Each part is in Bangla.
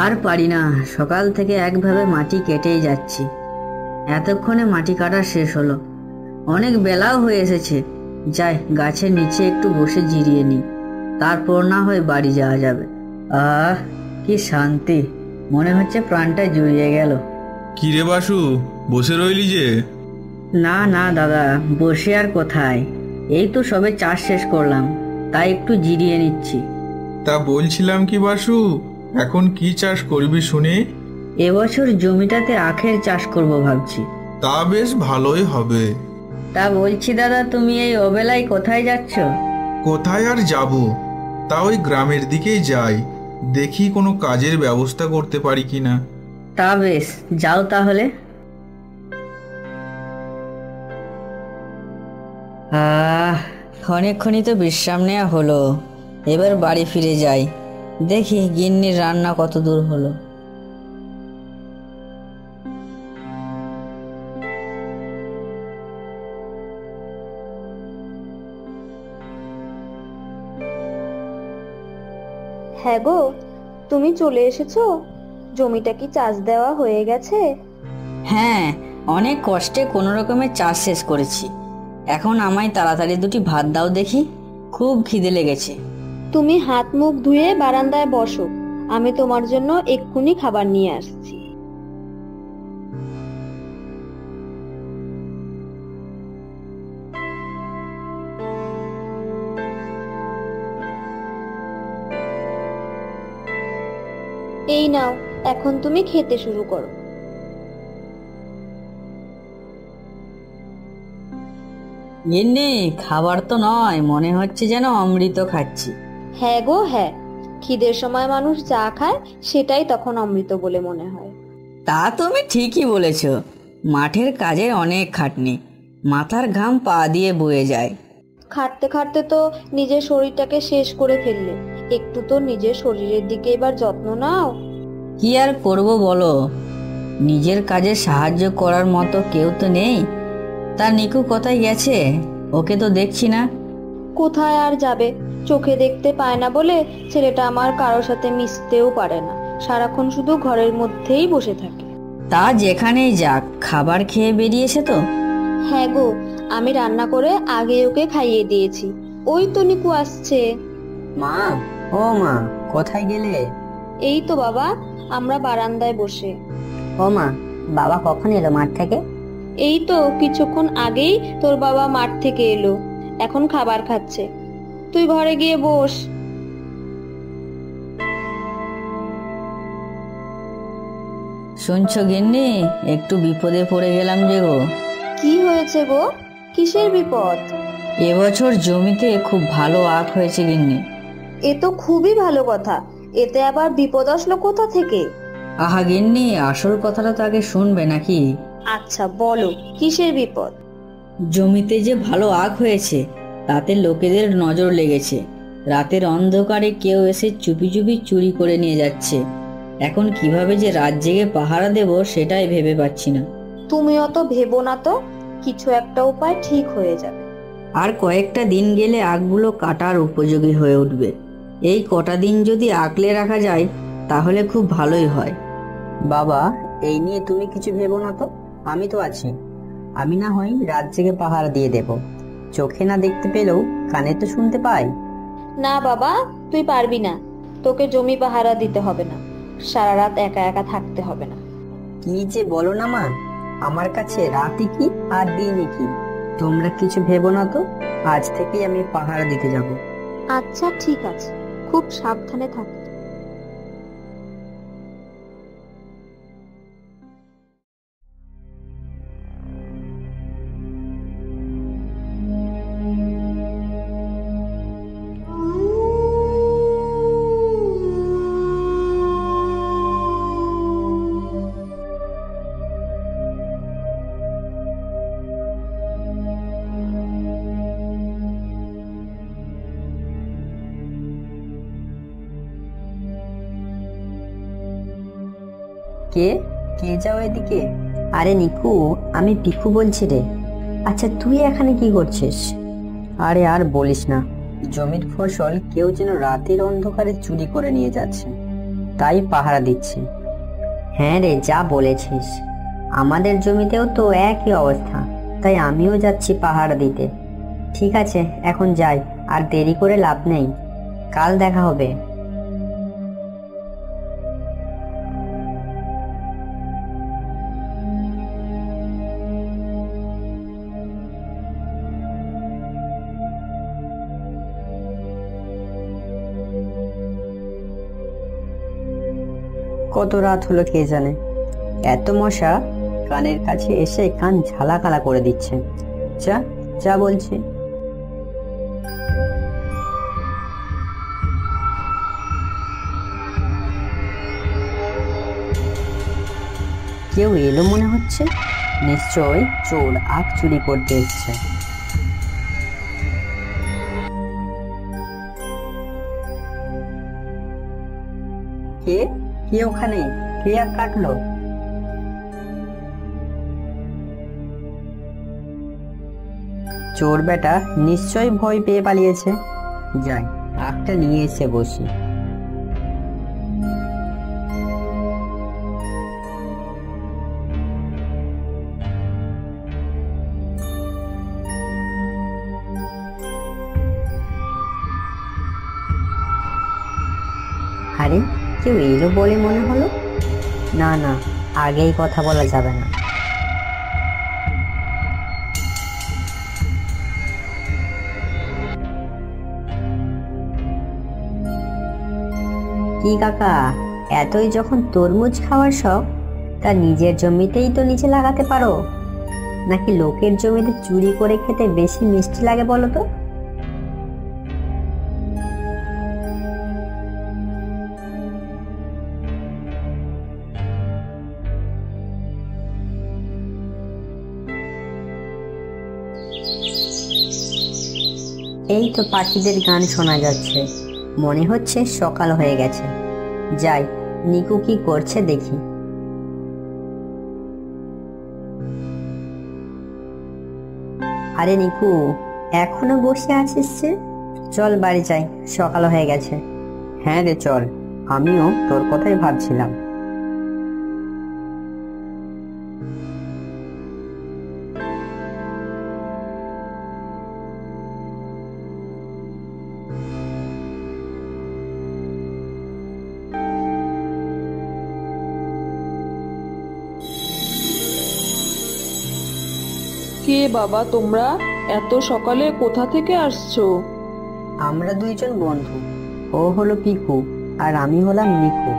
আর পারি না, সকাল থেকে একভাবে মাটি কেটেই যাচ্ছি। এতক্ষণে মাটি কাটা শেষ হলো, অনেক বেলাও হয়ে এসেছে। যাই গাছের নিচে একটু বসে জিরিয়ে নিই, তারপর না হয় বাড়ি যাওয়া যাবে। আহ, কি শান্তি, মনে হচ্ছে প্রাণটা জুড়িয়ে গেল। কিরে বাসু, বসে রইলি যে? না না দাদা, বসে আর কোথায়, এই তো সবে চাষ শেষ করলাম, তাই একটু জিরিয়ে নিচ্ছি। তা বলছিলাম কি বাসু, এখন কি চাষ করবি শুনি? এবছর জমিটাতে আখের চাষ করব ভাবছি। তা বেশ ভালোই হবে। তা বলছি দাদা, তুমি এই অবেলায় কোথায় যাচ্ছ? কোথায় আর যাব, তা ওই গ্রামের দিকেই যাই, দেখি কোনো কাজের ব্যবস্থা করতে পারি কিনা। তা বেশ, যাও তাহলে। অনেকক্ষণই তো বিশ্রাম নেওয়া হলো, এবার বাড়ি ফিরে যাই, দেখি গিন্নির রান্না কত দূর হলো। হ্যাঁ গো, তুমি চলে এসেছো? জমিটা কি চাষ দেওয়া হয়ে গেছে? হ্যাঁ, অনেক কষ্টে কোনো রকমের চাষ শেষ করেছি। এখন আমায় তাড়াতাড়ি দুটি ভাত দাও দেখি, খুব খিদে লেগেছে। তুমি হাত মুখ ধুয়ে বারান্দায় বসো, আমি তোমার জন্য এক্ষুনি খাবার নিয়ে আসছি। এই নাও, এখন তুমি খেতে শুরু করো। গিন্নি, খাবার তো নয়, মনে হচ্ছে যেন অমৃত খাচ্ছি। হ্যাঁ গো হ্যাঁ, খিদের সময় মানুষ যা খায় সেটাই তখন অমৃত বলে মনে হয়। তা তুমি ঠিকই বলেছ, মাঠের কাজে অনেক খাটনি, মাথার ঘাম পা দিয়ে বয়ে যায়। খাটতে খাটতে তো নিজের শরীরটাকে শেষ করে ফেললে, একটু তো নিজের শরীরের দিকে এবার যত্ন নাও। কি আর করব বলো, নিজের কাজে সাহায্য করার মতো কেউ তো নেই। তা নিকু কোথায় গেছে? ওকে তো দেখছি না। কোথায় আর যাবে, চোখে দেখতে পায় না বলে ছেলেটা আমার কারোর সাথে মিশতেও পারে না, সারাক্ষণ শুধু ঘরের মধ্যেই বসে থাকে। তা যেখানেই যাক, খাবার খেয়ে বেরিয়েছে তো? হ্যাঁ গো, আমি রান্না করে আগে ওকে খাইয়ে দিয়েছি, ওই তো নিকু আসছে। মা, ও মা, কোথায় গেলে? এই তো বাবা, আমরা বারান্দায় বসে। ও মা, বাবা কখন এলো মাঠ থেকে? এই তো কিছুক্ষণ আগেই তোর বাবা মাঠ থেকে এলো, এখন খাবার খাচ্ছে, তুই ঘরে গিয়ে বস। শুনছো গিন্নি, একটু বিপদে পড়ে গেলাম যে গো। কি হয়েছে গো, কিসের বিপদ? এবছর জমিতে খুব ভালো আখ হয়েছে গিন্নি। এ তো খুবই ভালো কথা, এতে আবার বিপদ আসলো কোথা থেকে? আহা গিন্নি, আসল কথাটা তো আগে শুনবে নাকি? আচ্ছা বলো, কিসের বিপদ? জমিতে যে ভালো আখ হয়েছে, তাতে লোকেদের নজর লেগেছে। রাতের অন্ধকারে কেউ এসে চুপি চুপি চুরি করে নিয়ে যাচ্ছে। এখন কিভাবে যে রাত জেগে পাহারা দেব সেটাই ভেবে পাচ্ছি না। তুমি অত ভেবো না তো, কিছু একটা উপায় ঠিক হয়ে যাবে। আর কয়েকটা দিন গেলে আখগুলো কাটার উপযোগী হয়ে উঠবে। এই কটা দিন যদি আঁকলে রাখা যায় তাহলে খুব ভালোই হয়। বাবা, এই নিয়ে তুমি কিছু ভেবো না তো, আমি তো আছি। আমি না হয় রাত জেগে পাহারা দিয়ে দেব। চোখে না দেখতে পেলেও কানে তো শুনতে পাই। না বাবা, তুই পারবি না, তোকে জমি পাহারা দিতে হবে না, সারা রাত একা একা থাকতে হবে না। কি যে বলো না মা, আমার কাছে রাতই কি আর দিনই কি। তোমরা কিছু ভেবো না তো, আজ থেকেই আমি পাহারা দিতে যাব। আচ্ছা ঠিক আছে, খুব সাবধানে থাকিস। কে কে যাও এদিকে? আরে নিকু, আমি পিকু বলছি রে। আচ্ছা, তুই এখানে কি করছিস? আরে আর বলিস না, জমির ফসল কেউ যেন রাতের অন্ধকারে চুরি করে নিয়ে যাচ্ছে। তাই পাহারা দিচ্ছি। হ্যাঁ রে, যা বলেছিস, আমাদের জমিতেও তো একই অবস্থা, তাই আমিও যাচ্ছি পাহারা দিতে। ঠিক আছে, এখন যাই, আর দেরি করে লাভ নেই, কাল দেখা হবে। কত রাত হলো কে জানে, এত মশা কানের কাছে এসে কান ঝালাকালা করে দিচ্ছে। যা যা বলছি। কেউ এলো মনে হচ্ছে, নিশ্চয় চোর আখ চুরি করতে এসছে। কে কে ওখানে? কে আখ কাটলো? চোর বেটা নিশ্চয়ই ভয় পেয়ে পালিয়েছে। যাই, আখটা নিয়ে এসে বসি। আরে, কেউ এলো বলে মনে হলো। না না, আগেই কথা বলা যাবে না। কি কাকা, এতই যখন তরমুজ খাওয়ার শখ, তা নিজের জমিতেই তো নিচে লাগাতে পারো, নাকি লোকের জমিতে চুরি করে খেতে বেশি মিষ্টি লাগে বলো তো? এই তো পাখিদের গান শোনা যাচ্ছে, মনে হচ্ছে সকাল হয়ে গেছে। যাই, নিকু কি করছে দেখি। আরে নিকু, এখনো বসে আছিস যে? চল বাড়ি যাই, সকাল হয়ে গেছে। হ্যাঁ রে চল, আমিও তোর কথাই ভাবছিলাম। কে বাবা তোমরা? এত সকালে কোথা থেকে আসছো? আমরা দুইজন বন্ধু, ও হলো পিকু আর আমি হলাম নিকু।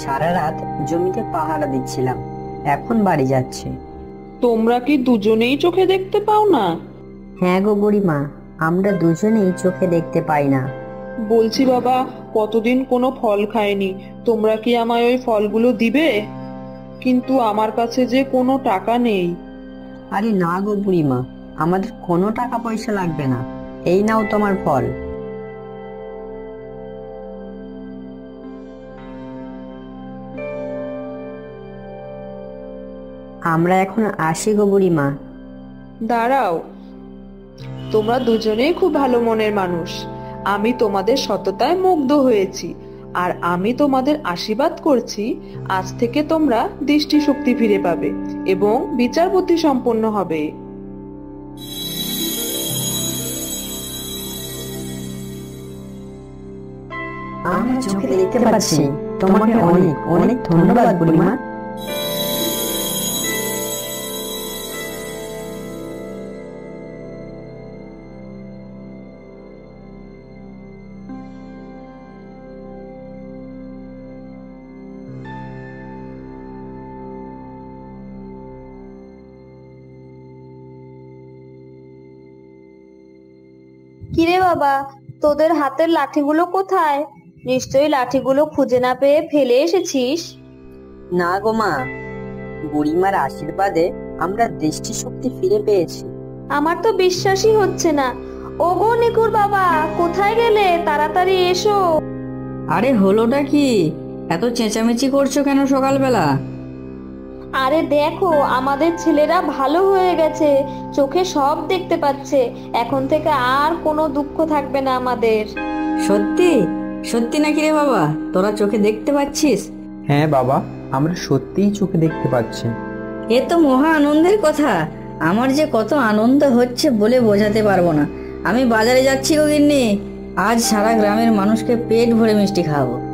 সারা রাত জমিতে পাহারা দিচ্ছিলাম, এখন বাড়ি যাচ্ছি। তোমরা কি দুজনেই চোখে দেখতে পাও না? হ্যাঁ গো বুড়িমা, আমরা দুজনেই চোখে দেখতে পাই না। বলছি বাবা, কতদিন কোনো ফল খাইনি, তোমরা কি আমায় ওই ফলগুলো দিবে? কিন্তু আমার কাছে যে কোনো টাকা নেই। আরে না গো বুড়িমা, আমাদের কোনো টাকা পয়সা লাগবে না, এই নাও তোমার ফল। আমরা এখন আসি গো বুড়িমা। দাঁড়াও, তোমরা দুজনেই খুব ভালো মনের মানুষ, আমি তোমাদের সততায় মুগ্ধ হয়েছি, আর আমি তোমাদের আশীর্বাদ করছি, আজ থেকে তোমরা দৃষ্টিশক্তি ফিরে পাবে এবং বিচার বুদ্ধি সম্পন্ন হবে। আমরা চোখে দেখতে পাচ্ছি, তোমাকে অনেক অনেক ধন্যবাদ বুড়িমা। কিরে বাবা, তোদের হাতের লাঠিগুলো কোথায়? নিশ্চয়ই লাঠিগুলো খুঁজে না পেয়ে ফেলে এসেছিস। না গো মা, বুড়িমার আশীর্বাদে আমরা দৃষ্টিশক্তি ফিরে পেয়েছি। আমার তো বিশ্বাসই হচ্ছে না। ওগো নিকুর বাবা, কোথায় গেলে? তাড়াতাড়ি এসো। আরে হলোটা কি? এত চেঁচামেচি করছো কেন সকালবেলা? আরে দেখো, আমাদের ছেলেরা ভালো হয়ে গেছে, চোখে সব দেখতে পাচ্ছে, এখন থেকে আর কোনো দুঃখ থাকবে না আমাদের। সত্যি? সত্যি নাকি রে বাবা, তোরা চোখে দেখতে পাচ্ছিস? হ্যাঁ বাবা, আমরা সত্যিই চোখে দেখতে পাচ্ছি। এ তো মহা আনন্দের কথা। আমার যে কত আনন্দ হচ্ছে বলে বোঝাতে পারবো না। আমি বাজারে যাচ্ছি গো গিন্নি, আজ সারা গ্রামের মানুষকে পেট ভরে মিষ্টি খাওয়াবো।